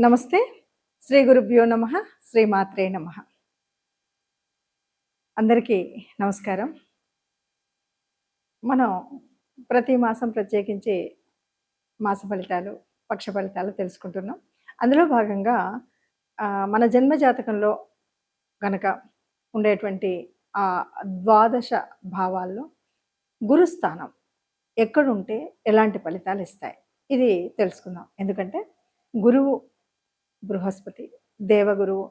నమస్తే. శ్రీ గురుభ్యో నమః. శ్రీమాత్రే నమః. అందరికీ నమస్కారం. మనం ప్రతి మాసం ప్రత్యేకించి మాస ఫలితాలు, పక్ష ఫలితాలు తెలుసుకుంటున్నాం. అందులో భాగంగా మన జన్మ జాతకంలో గనక ఉండేటువంటి ఆ ద్వాదశ భావాల్లో గురుస్థానం ఎక్కడుంటే ఎలాంటి ఫలితాలు ఇస్తాయి, ఇది తెలుసుకుందాం. ఎందుకంటే గురువు బృహస్పతి దేవగురువు,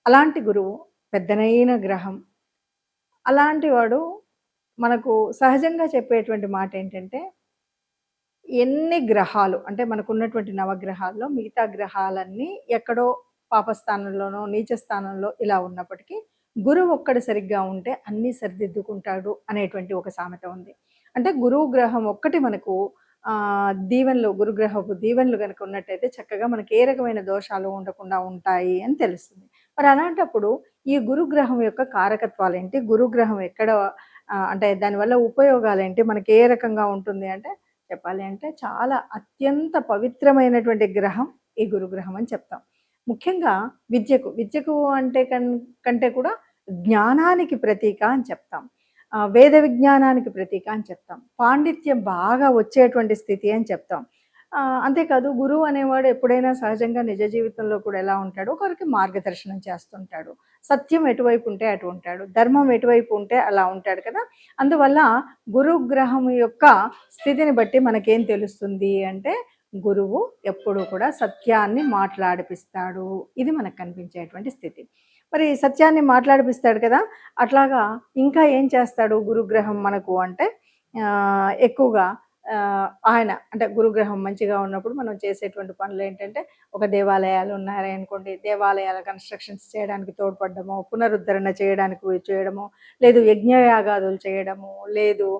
అలాంటి గురువు పెద్దనైన గ్రహం. అలాంటి వాడు మనకు సహజంగా చెప్పేటువంటి మాట ఏంటంటే, ఎన్ని గ్రహాలు అంటే మనకున్నటువంటి నవగ్రహాల్లో మిగతా గ్రహాలన్నీ ఎక్కడో పాపస్థానంలోనో నీచ స్థానంలో ఇలా ఉన్నప్పటికీ గురువు ఒక్కడు సరిగ్గా ఉంటే అన్నీ సరిదిద్దుకుంటాడు అనేటువంటి ఒక సామెత ఉంది. అంటే గురువు గ్రహం ఒక్కటి మనకు దీవెనలు, గురుగ్రహపు దీవెనలు కనుక ఉన్నట్టయితే చక్కగా మనకి ఏ రకమైన దోషాలు ఉండకుండా ఉంటాయి అని తెలుస్తుంది. మరి అలాంటప్పుడు ఈ గురుగ్రహం యొక్క కారకత్వాలు ఏంటి, గురుగ్రహం ఎక్కడ అంటే దానివల్ల ఉపయోగాలు ఏంటి, మనకి ఏ రకంగా ఉంటుంది అంటే చెప్పాలి అంటే చాలా అత్యంత పవిత్రమైనటువంటి గ్రహం ఈ గురుగ్రహం అని చెప్తాం. ముఖ్యంగా విద్యకు అంటే కంటే కూడా జ్ఞానానికి ప్రతీక అని చెప్తాం. వేద విజ్ఞానానికి ప్రతీక అని చెప్తాం. పాండిత్యం బాగా వచ్చేటువంటి స్థితి అని చెప్తాం. అంతేకాదు గురువు అనేవాడు ఎప్పుడైనా సహజంగా నిజ జీవితంలో కూడా ఎలా ఉంటాడు, ఒకరికి మార్గదర్శనం చేస్తుంటాడు. సత్యం ఎటువైపు ఉంటే అటు ఉంటాడు, ధర్మం ఎటువైపు ఉంటే అలా ఉంటాడు కదా. అందువల్ల గురుగ్రహం యొక్క స్థితిని బట్టి మనకేం తెలుస్తుంది అంటే, గురువు ఎప్పుడూ కూడా సత్యాన్ని మాట్లాడిపిస్తాడు. ఇది మనకు కనిపించేటువంటి స్థితి. మరి సత్యాన్ని మాట్లాడిపిస్తాడు కదా, అట్లాగా ఇంకా ఏం చేస్తాడు గురుగ్రహం మనకు అంటే, ఎక్కువగా ఆయన అంటే గురుగ్రహం మంచిగా ఉన్నప్పుడు మనం చేసేటువంటి పనులు ఏంటంటే, ఒక దేవాలయాలు ఉన్నాయనుకోండి, దేవాలయాల కన్స్ట్రక్షన్స్ చేయడానికి తోడ్పడము, పునరుద్ధరణ చేయడము, లేదు యజ్ఞయాగాదులు చేయడము, లేదు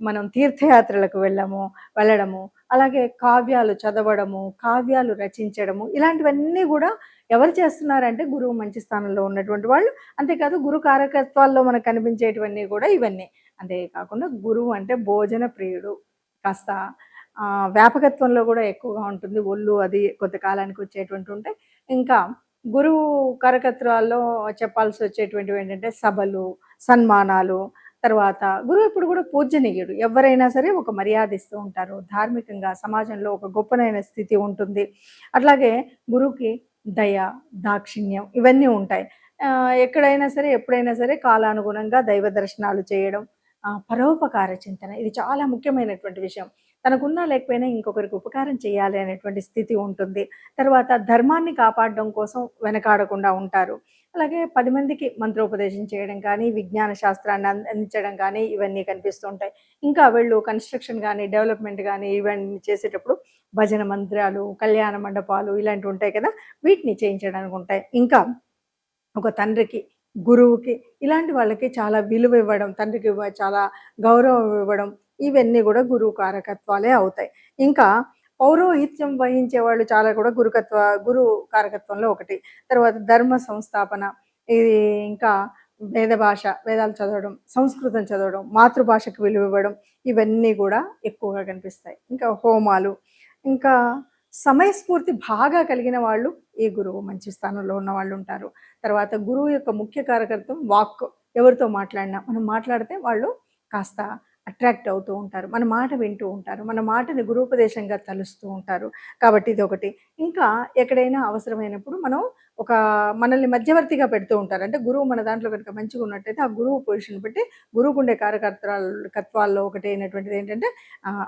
మనం తీర్థయాత్రలకు వెళ్ళడము, అలాగే కావ్యాలు చదవడము, కావ్యాలు రచించడము, ఇలాంటివన్నీ కూడా ఎవరు చేస్తున్నారంటే గురువు మంచి స్థానంలో ఉన్నటువంటి వాళ్ళు. అంతేకాదు గురు కారకత్వాల్లో మనకు కనిపించేటివన్నీ కూడా ఇవన్నీ. అంతేకాకుండా గురువు అంటే భోజన ప్రియుడు, కాస్త వ్యాపకత్వంలో కూడా ఎక్కువగా ఉంటుంది. ఒళ్ళు అది కొంతకాలానికి వచ్చేటువంటి ఉంటాయి. ఇంకా గురువు కారకత్వాల్లో చెప్పాల్సి వచ్చేటువంటివి ఏంటంటే సభలు, సన్మానాలు. తర్వాత గురువు ఎప్పుడు కూడా పూజనీయుడు. ఎవరైనా సరే ఒక మర్యాద ఇస్తూ ఉంటారు. ధార్మికంగా సమాజంలో ఒక గొప్పనైన స్థితి ఉంటుంది. అట్లాగే గురువుకి దయ, దాక్షిణ్యం ఇవన్నీ ఉంటాయి. ఎక్కడైనా సరే ఎప్పుడైనా సరే కాలానుగుణంగా దైవ దర్శనాలు చేయడం, పరోపకార చింతన, ఇది చాలా ముఖ్యమైనటువంటి విషయం. తనకున్నా లేకపోయినా ఇంకొకరికి ఉపకారం చేయాలి అనేటువంటి స్థితి ఉంటుంది. తర్వాత ధర్మాన్ని కాపాడడం కోసం వెనకాడకుండా ఉంటారు. అలాగే 10 మందికి మంత్రోపదేశం చేయడం కానీ, విజ్ఞాన శాస్త్రాన్ని అందించడం కానీ ఇవన్నీ కనిపిస్తూ ఉంటాయి. ఇంకా వీళ్ళు కన్స్ట్రక్షన్ కానీ, డెవలప్మెంట్ కానీ ఇవన్నీ చేసేటప్పుడు భజన మంత్రాలు, కళ్యాణ మండపాలు ఇలాంటివి ఉంటాయి కదా, వీటిని చేయించడానికి ఉంటాయి. ఇంకా ఒక తండ్రికి, గురువుకి ఇలాంటి వాళ్ళకి చాలా విలువ ఇవ్వడం, తండ్రికి చాలా గౌరవం ఇవ్వడం, ఇవన్నీ కూడా గురువు కారకత్వాలే అవుతాయి. ఇంకా పౌరోహిత్యం వహించే వాళ్ళు చాలా కూడా గురు కారకత్వంలో ఒకటి. తర్వాత ధర్మ సంస్థాపన, ఇది ఇంకా వేదాలు చదవడం, సంస్కృతం చదవడం, మాతృభాషకు విలువ ఇవ్వడం, ఇవన్నీ కూడా ఎక్కువగా కనిపిస్తాయి. ఇంకా హోమాలు, ఇంకా సమయస్ఫూర్తి బాగా కలిగిన వాళ్ళు ఈ గురువు మంచి స్థానంలో ఉన్న వాళ్ళు ఉంటారు. తర్వాత గురువు యొక్క ముఖ్య కారకత్వం వాక్. ఎవరితో మాట్లాడినా మనం మాట్లాడితే వాళ్ళు కాస్త అట్రాక్ట్ అవుతూ ఉంటారు, మన మాట వింటూ ఉంటారు, మన మాటని గురూపదేశంగా తలుస్తూ ఉంటారు. కాబట్టి ఇది ఒకటి. ఇంకా ఎక్కడైనా అవసరమైనప్పుడు మనల్ని మధ్యవర్తిగా పెడుతూ ఉంటారు. అంటే గురువు మన దాంట్లో కనుక మంచిగా ఉన్నట్టయితే ఆ గురువు పొజిషన్ బట్టి గురువుకుండే కారకత్వాల్లో ఒకటి అయినటువంటిది ఏంటంటే,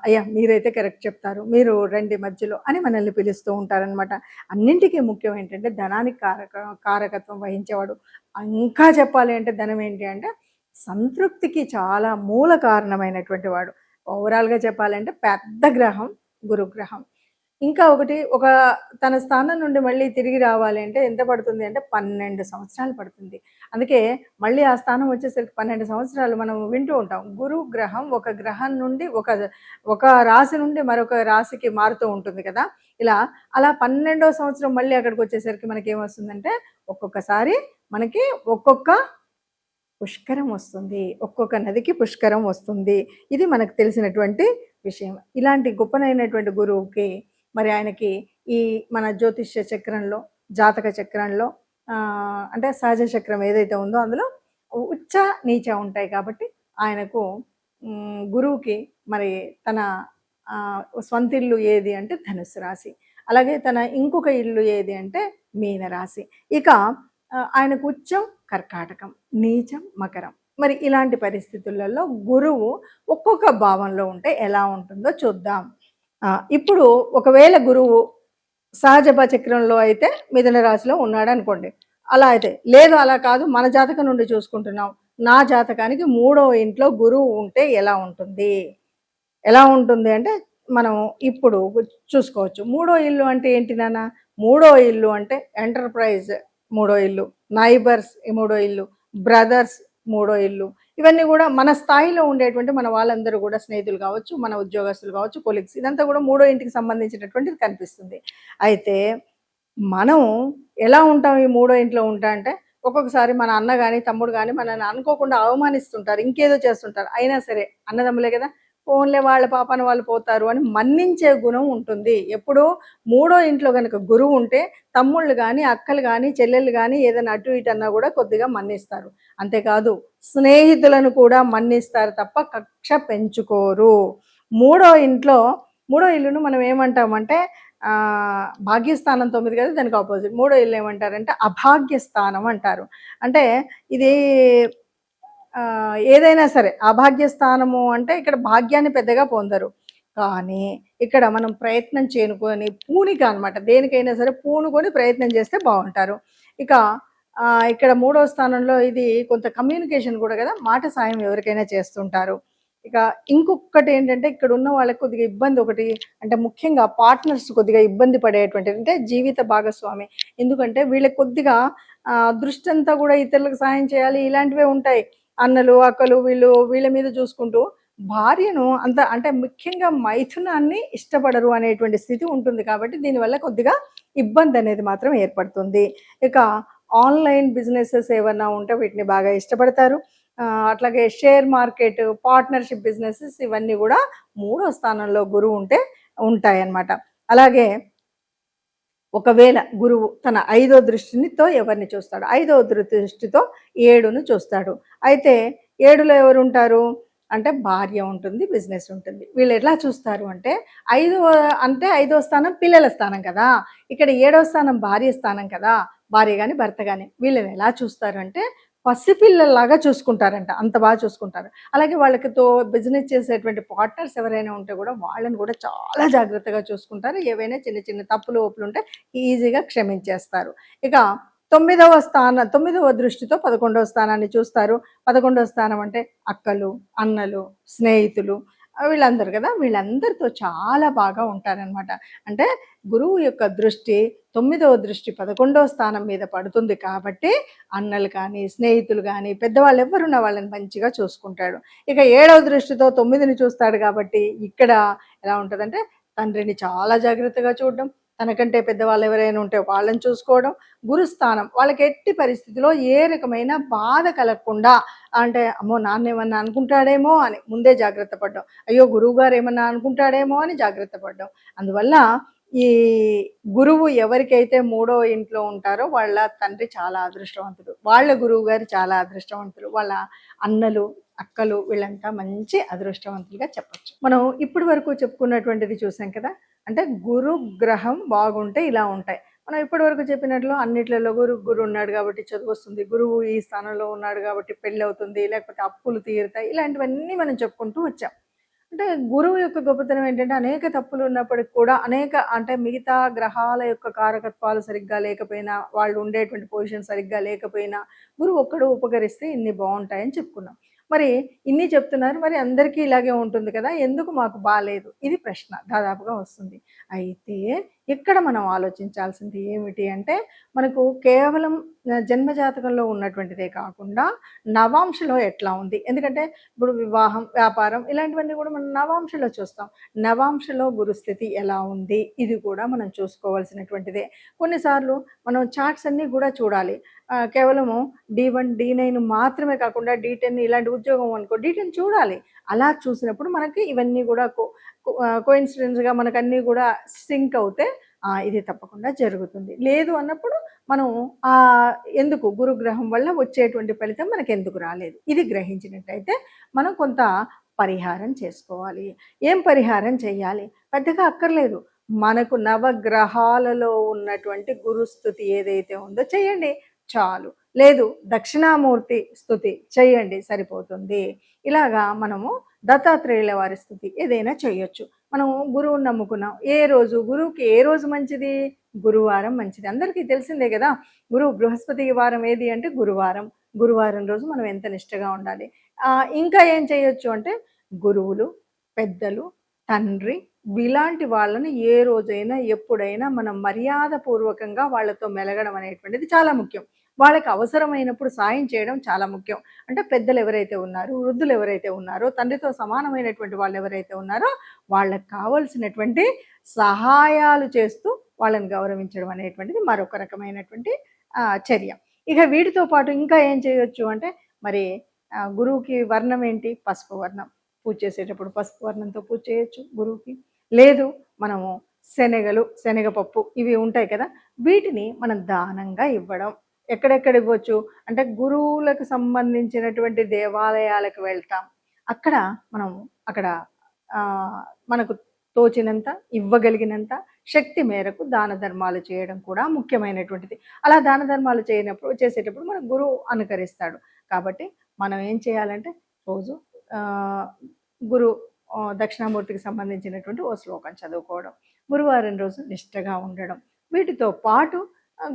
అయ్యా మీరైతే కరెక్ట్ చెప్తారు, మీరు రండి మధ్యలో అని మనల్ని పిలుస్తూ ఉంటారనమాట. అన్నింటికీ ముఖ్యం ఏంటంటే ధనానికి కారకత్వం వహించేవాడు. ఇంకా చెప్పాలి అంటే ధనం ఏంటి అంటే సంతృప్తికి చాలా మూల కారణమైనటువంటి వాడు. ఓవరాల్గా చెప్పాలంటే పెద్ద గ్రహం గురుగ్రహం. ఇంకా ఒక తన స్థానం నుండి మళ్ళీ తిరిగి రావాలి అంటే ఎంత పడుతుంది అంటే 12 సంవత్సరాలు పడుతుంది. అందుకే మళ్ళీ ఆ స్థానం వచ్చేసరికి 12 సంవత్సరాలు మనం వింటూ ఉంటాం. గురుగ్రహం ఒక గ్రహం నుండి ఒక రాశి నుండి మరొక రాశికి మారుతూ ఉంటుంది కదా. అలా 12వ సంవత్సరం మళ్ళీ అక్కడికి వచ్చేసరికి మనకి ఏమొస్తుందంటే, ఒక్కొక్కసారి మనకి ఒక్కొక్క పుష్కరం వస్తుంది, ఒక్కొక్క నదికి పుష్కరం వస్తుంది. ఇది మనకు తెలిసినటువంటి విషయం. ఇలాంటి గొప్పనైనటువంటి గురువుకి మరి ఆయనకి ఈ మన జ్యోతిష్య చక్రంలో, జాతక చక్రంలో అంటే సహజ చక్రం ఏదైతే ఉందో అందులో ఉచ్చ నీచ ఉంటాయి కాబట్టి ఆయనకు గురువుకి మరి తన స్వంత ఇల్లు ఏది అంటే ధనుస్సు రాశి, అలాగే తన ఇంకొక ఇల్లు ఏది అంటే మీన రాశి. ఇక ఆయనకు ఉచ్చం కర్కాటకం, నీచం మకరం. మరి ఇలాంటి పరిస్థితులలో గురువు ఒక్కొక్క భావంలో ఉంటే ఎలా ఉంటుందో చూద్దాం. ఇప్పుడు ఒకవేళ గురువు సహజ చక్రంలో అయితే మిథున రాశిలో ఉన్నాడు అనుకోండి, అలా అయితే లేదు, అలా కాదు, మన జాతకం నుండి చూసుకుంటున్నాం, నా జాతకానికి 3వ ఇంట్లో గురువు ఉంటే ఎలా ఉంటుంది, ఎలా ఉంటుంది అంటే మనం ఇప్పుడు చూసుకోవచ్చు. 3వ ఇల్లు అంటే ఏంటి నాన్న? 3వ ఇల్లు అంటే ఎంటర్ప్రైజ్ 3వ ఇల్లు, నైబర్స్ 3వ ఇల్లు, బ్రదర్స్ 3వ ఇల్లు. ఇవన్నీ కూడా మన స్థాయిలో ఉండేటువంటి మన వాళ్ళందరూ కూడా స్నేహితులు కావచ్చు, మన ఉద్యోగస్తులు కావచ్చు, కొలీగ్స్, ఇదంతా కూడా 3వ ఇంటికి సంబంధించినటువంటిది కనిపిస్తుంది. అయితే మనం ఎలా ఉంటాం ఈ 3వ ఇంట్లో ఉంటా అంటే, ఒక్కొక్కసారి మన అన్న కానీ తమ్ముడు కానీ మనల్ని అనుకోకుండా అవమానిస్తుంటారు, ఇంకేదో చేస్తుంటారు. అయినా సరే అన్నదమ్ములే కదా, ఓన్లే వాళ్ళ పాపాన వాళ్ళు పోతారు అని మన్నించే గుణం ఉంటుంది. ఎప్పుడు 3వ ఇంట్లో కనుక గురువు ఉంటే తమ్ముళ్ళు కానీ అక్కలు కానీ చెల్లెళ్ళు కానీ ఏదైనా అటు ఇటు అన్నా కూడా కొద్దిగా మన్నిస్తారు. అంతేకాదు స్నేహితులను కూడా మన్నిస్తారు తప్ప కక్ష పెంచుకోరు. 3వ ఇంట్లో 3వ ఇల్లును మనం ఏమంటామంటే భాగ్యస్థానం 9 కదా, దానికి ఆపోజిట్ 3వ ఇల్లు ఏమంటారంటే అభాగ్యస్థానం అంటారు. అంటే ఇది ఏదైనా సరే అభాగ్యస్థానము అంటే ఇక్కడ భాగ్యాన్ని పెద్దగా పొందరు, కానీ ఇక్కడ మనం ప్రయత్నం చేయనుకొని పూనిక అనమాట, దేనికైనా సరే పూనుకొని ప్రయత్నం చేస్తే బాగుంటారు. ఇక ఇక్కడ 3వ స్థానంలో ఇది కొంత కమ్యూనికేషన్ కూడా కదా, మాట సాయం ఎవరికైనా చేస్తుంటారు. ఇక ఇంకొకటి ఏంటంటే ఇక్కడ ఉన్న వాళ్ళకి కొద్దిగా ఇబ్బంది ఒకటి అంటే ముఖ్యంగా పార్ట్నర్స్ కొద్దిగా ఇబ్బంది పడేటువంటిది అంటే జీవిత భాగస్వామి. ఎందుకంటే వీళ్ళకి కొద్దిగా దృష్టి అంతా కూడా ఇతరులకు సాయం చేయాలి, ఇలాంటివే ఉంటాయి. అన్నలు అక్కలు వీళ్ళ మీద చూసుకుంటూ భార్యను అంత అంటే ముఖ్యంగా మైథునాన్ని ఇష్టపడరు అనేటువంటి స్థితి ఉంటుంది. కాబట్టి దీనివల్ల కొద్దిగా ఇబ్బంది అనేది మాత్రం ఏర్పడుతుంది. ఇక ఆన్లైన్ బిజినెసెస్ ఏమన్నా ఉంటే వీటిని బాగా ఇష్టపడతారు. అట్లాగే షేర్ మార్కెట్, పార్ట్నర్షిప్ బిజినెసెస్ ఇవన్నీ కూడా 3వ స్థానంలో గురువు ఉంటే ఉంటాయన్నమాట. అలాగే ఒకవేళ గురువు తన 5వ దృష్టితో ఎవరిని చూస్తాడు? 5వ దృష్టితో 7ను చూస్తాడు. అయితే 7లో ఎవరు ఉంటారు అంటే భార్య ఉంటుంది, బిజినెస్ ఉంటుంది. వీళ్ళు ఎలా చూస్తారు అంటే 5వ స్థానం పిల్లల స్థానం కదా, ఇక్కడ 7వ స్థానం భార్య స్థానం కదా, భార్య కానీ భర్త కానీ వీళ్ళని ఎలా చూస్తారు అంటే పసిపిల్లల్లాగా చూసుకుంటారంట, అంత బాగా చూసుకుంటారు. అలాగే వాళ్ళకితో బిజినెస్ చేసేటువంటి పార్ట్నర్స్ ఎవరైనా ఉంటే కూడా వాళ్ళని కూడా చాలా జాగ్రత్తగా చూసుకుంటారు. ఏవైనా చిన్న చిన్న తప్పులు ఒప్పులు ఉంటే ఈజీగా క్షమించేస్తారు. ఇక 9వ దృష్టితో 11వ స్థానాన్ని చూస్తారు. 11వ స్థానం అంటే అక్కలు, అన్నలు, స్నేహితులు వీళ్ళందరూ కదా, వీళ్ళందరితో చాలా బాగా ఉంటారనమాట. అంటే గురువు యొక్క దృష్టి 9వ దృష్టి 11వ స్థానం మీద పడుతుంది కాబట్టి అన్నలు కానీ స్నేహితులు కానీ పెద్దవాళ్ళు ఎవరున్న వాళ్ళని మంచిగా చూసుకుంటాడు. ఇక 7వ దృష్టితో 9ని చూస్తాడు కాబట్టి ఇక్కడ ఎలా ఉంటుందంటే తండ్రిని చాలా జాగ్రత్తగా చూడడం, తనకంటే పెద్దవాళ్ళు ఎవరైనా ఉంటే వాళ్ళని చూసుకోవడం, గురుస్థానం వాళ్ళకి ఎట్టి పరిస్థితిలో ఏ రకమైన బాధ కలగకుండా అంటే అమ్మో నాన్న ఏమన్నా అనుకుంటాడేమో అని ముందే జాగ్రత్త పడ్డాం, అయ్యో గురువు గారు ఏమన్నా అనుకుంటాడేమో అని జాగ్రత్త పడ్డాం. అందువల్ల ఈ గురువు ఎవరికైతే 3వ ఇంట్లో ఉంటారో వాళ్ళ తండ్రి చాలా అదృష్టవంతుడు, వాళ్ళ గురువు గారు చాలా అదృష్టవంతులు, వాళ్ళ అన్నలు అక్కలు వీళ్ళంతా మంచి అదృష్టవంతులుగా చెప్పచ్చు. మనం ఇప్పటి వరకు చెప్పుకున్నటువంటిది చూసాం కదా, అంటే గురు గ్రహం బాగుంటే ఇలా ఉంటాయి. మనం ఇప్పటి వరకు చెప్పినట్లు అన్నిట్లలో గురువు ఉన్నాడు కాబట్టి చదువు వస్తుంది, గురువు ఈ స్థానంలో ఉన్నాడు కాబట్టి పెళ్ళి అవుతుంది, లేకపోతే అప్పులు తీరుతాయి, ఇలాంటివన్నీ మనం చెప్పుకుంటూ వచ్చాం. అంటే గురువు యొక్క గొప్పతనం ఏంటంటే అనేక తప్పులు ఉన్నప్పటికి కూడా అంటే మిగతా గ్రహాల యొక్క కారకత్వాలు సరిగ్గా లేకపోయినా, వాళ్ళు ఉండేటువంటి పొజిషన్ సరిగ్గా లేకపోయినా గురువు ఒక్కడు ఉపకరిస్తే ఇన్ని బాగుంటాయని చెప్పుకున్నాం. మరి ఇన్ని చెప్తున్నారు, మరి అందరికీ ఇలాగే ఉంటుంది కదా, ఎందుకు మాకు బాగాలేదు? ఇది ప్రశ్న దాదాపుగా వస్తుంది. అయితే ఇక్కడ మనం ఆలోచించాల్సింది ఏమిటి అంటే మనకు కేవలం జన్మజాతకంలో ఉన్నటువంటిదే కాకుండా నవాంశలో ఎట్లా ఉంది. ఎందుకంటే ఇప్పుడు వివాహం, వ్యాపారం ఇలాంటివన్నీ కూడా మనం నవాంశలో చూస్తాం. నవాంశలో గురుస్థితి ఎలా ఉంది ఇది కూడా మనం చూసుకోవాల్సినటువంటిదే. కొన్నిసార్లు మనం చార్ట్స్ అన్నీ కూడా చూడాలి. కేవలము D1 D9 మాత్రమే కాకుండా D10 ఇలాంటి ఉద్యోగం అనుకో D10 చూడాలి. అలా చూసినప్పుడు మనకి ఇవన్నీ కూడా కోఇన్సిడెన్స్గా మనకు అన్నీ కూడా సింక్ అవుతే ఇది తప్పకుండా జరుగుతుంది. లేదు అన్నప్పుడు మనం ఎందుకు గురుగ్రహం వల్ల వచ్చేటువంటి ఫలితం మనకెందుకు రాలేదు, ఇది గ్రహించినట్టయితే మనం కొంత పరిహారం చేసుకోవాలి. ఏం పరిహారం చేయాలి? పెద్దగా అక్కర్లేదు. మనకు నవగ్రహాలలో ఉన్నటువంటి గురుస్థుతి ఏదైతే ఉందో చేయండి చాలు. లేదు దక్షిణామూర్తి స్థుతి చేయండి సరిపోతుంది. ఇలాగా మనము దత్తాత్రేయుల వారి స్థుతి ఏదైనా చేయొచ్చు. మనం గురువుని నమ్ముకున్నాం. ఏ రోజు గురువుకి ఏ రోజు మంచిది? గురువారం మంచిది. అందరికీ తెలిసిందే కదా. గురువు బృహస్పతి వారం ఏది అంటే గురువారం. గురువారం రోజు మనం ఎంత నిష్టగా ఉండాలి. ఇంకా ఏం చేయొచ్చు అంటే గురువులు, పెద్దలు, తండ్రి ఇలాంటి వాళ్ళని ఏ రోజైనా ఎప్పుడైనా మనం మర్యాదపూర్వకంగా వాళ్ళతో మెలగడం అనేటువంటిది చాలా ముఖ్యం. వాళ్ళకి అవసరమైనప్పుడు సాయం చేయడం చాలా ముఖ్యం. అంటే పెద్దలు ఎవరైతే ఉన్నారో, వృద్ధులు ఎవరైతే ఉన్నారో, తండ్రితో సమానమైనటువంటి వాళ్ళు ఎవరైతే ఉన్నారో వాళ్ళకి కావలసినటువంటి సహాయాలు చేస్తూ వాళ్ళని గౌరవించడం అనేటువంటిది మరొక రకమైనటువంటి చర్య. ఇక వీటితో పాటు ఇంకా ఏం చేయొచ్చు అంటే మరి గురువుకి వర్ణం ఏంటి? పసుపు వర్ణం. పూజ చేసేటప్పుడు పసుపు వర్ణంతో పూజ చేయొచ్చు గురువుకి. లేదు మనము శనగలు, శనగపప్పు ఇవి ఉంటాయి కదా, వీటిని మనం దానంగా ఇవ్వడం. ఎక్కడెక్కడ ఇవ్వచ్చు అంటే గురువులకు సంబంధించినటువంటి దేవాలయాలకు వెళ్తాం. అక్కడ మనం మనకు తోచినంత ఇవ్వగలిగినంత శక్తి మేరకు దాన ధర్మాలు చేయడం కూడా ముఖ్యమైనటువంటిది. అలా దాన ధర్మాలు చేసేటప్పుడు మన గురువు అనుకరిస్తాడు. కాబట్టి మనం ఏం చేయాలంటే రోజు గురు దక్షిణామూర్తికి సంబంధించినటువంటి ఓ శ్లోకం చదువుకోవడం, గురువారం రోజు నిష్టగా ఉండడం, వీటితో పాటు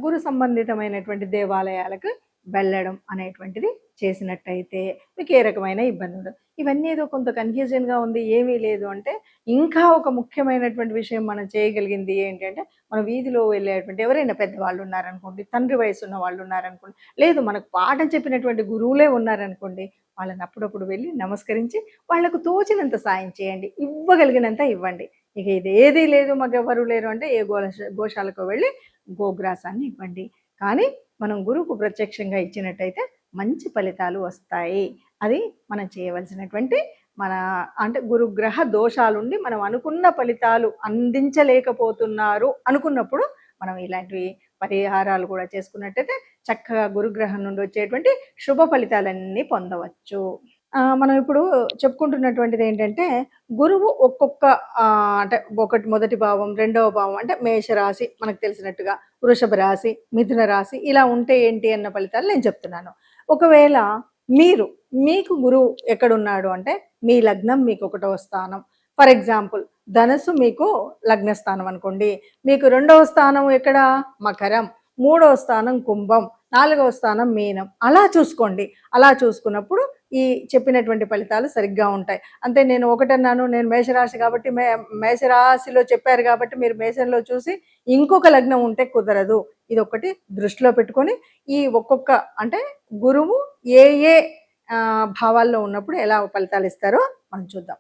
గురు సంబంధితమైనటువంటి దేవాలయాలకు వెళ్ళడం అనేటువంటిది చేసినట్టయితే మీకు ఏ రకమైన ఇబ్బంది ఉండదు. ఇవన్నీ ఏదో కొంత కన్ఫ్యూజన్గా ఉంది, ఏమీ లేదు అంటే ఇంకా ఒక ముఖ్యమైనటువంటి విషయం మనం చేయగలిగింది ఏంటంటే, మన వీధిలో వెళ్ళేటువంటి ఎవరైనా పెద్దవాళ్ళు ఉన్నారనుకోండి, తండ్రి వయసు ఉన్న వాళ్ళు ఉన్నారనుకోండి, లేదు మనకు పాఠం చెప్పినటువంటి గురువులే ఉన్నారనుకోండి, వాళ్ళని అప్పుడప్పుడు వెళ్ళి నమస్కరించి వాళ్లకు తోచినంత సాయం చేయండి, ఇవ్వగలిగినంత ఇవ్వండి. ఇక ఇది ఏదీ లేదు మాకెవ్వరు లేరు అంటే ఏ గోశాలకు వెళ్ళి గోగ్రాసాన్ని ఇవ్వండి. కానీ మనం గురువుకు ప్రత్యక్షంగా ఇచ్చినట్టయితే మంచి ఫలితాలు వస్తాయి. అది మనం చేయవలసినటువంటి అంటే గురుగ్రహ దోషాలుండి మనం అనుకున్న ఫలితాలు అందించలేకపోతున్నారు అనుకున్నప్పుడు మనం ఇలాంటివి పరిహారాలు కూడా చేసుకున్నట్టయితే చక్కగా గురుగ్రహం నుండి వచ్చేటువంటి శుభ ఫలితాలన్నీ పొందవచ్చు. మనం ఇప్పుడు చెప్పుకుంటున్నటువంటిది ఏంటంటే గురువు ఒక్కొక్క అంటే మొదటి భావం, రెండవ భావం అంటే మేషరాశి మనకు తెలిసినట్టుగా, వృషభ రాశి, మిథున రాశి ఇలా ఉంటే ఏంటి అన్న ఫలితాలు నేను చెప్తున్నాను. ఒకవేళ మీకు గురువు ఎక్కడున్నాడు అంటే మీ లగ్నం మీకు 1వ స్థానం. ఫర్ ఎగ్జాంపుల్ ధనస్సు మీకు లగ్నస్థానం అనుకోండి, మీకు 2వ స్థానం ఎక్కడ? మకరం, 3వ స్థానం కుంభం, 4వ స్థానం మీనం. అలా చూసుకోండి. అలా చూసుకున్నప్పుడు ఈ చెప్పినటువంటి ఫలితాలు సరిగ్గా ఉంటాయి. అంతే నేను ఒకటన్నాను, నేను మేషరాశి కాబట్టి మేషరాశిలో చెప్పారు కాబట్టి మీరు మేషంలో చూసి ఇంకొక లగ్నం ఉంటే కుదరదు. ఇది ఒకటి దృష్టిలో పెట్టుకొని ఈ ఒక్కొక్క అంటే గురువు ఏ భావాల్లో ఉన్నప్పుడు ఎలా ఫలితాలు ఇస్తారో మనం చూద్దాం.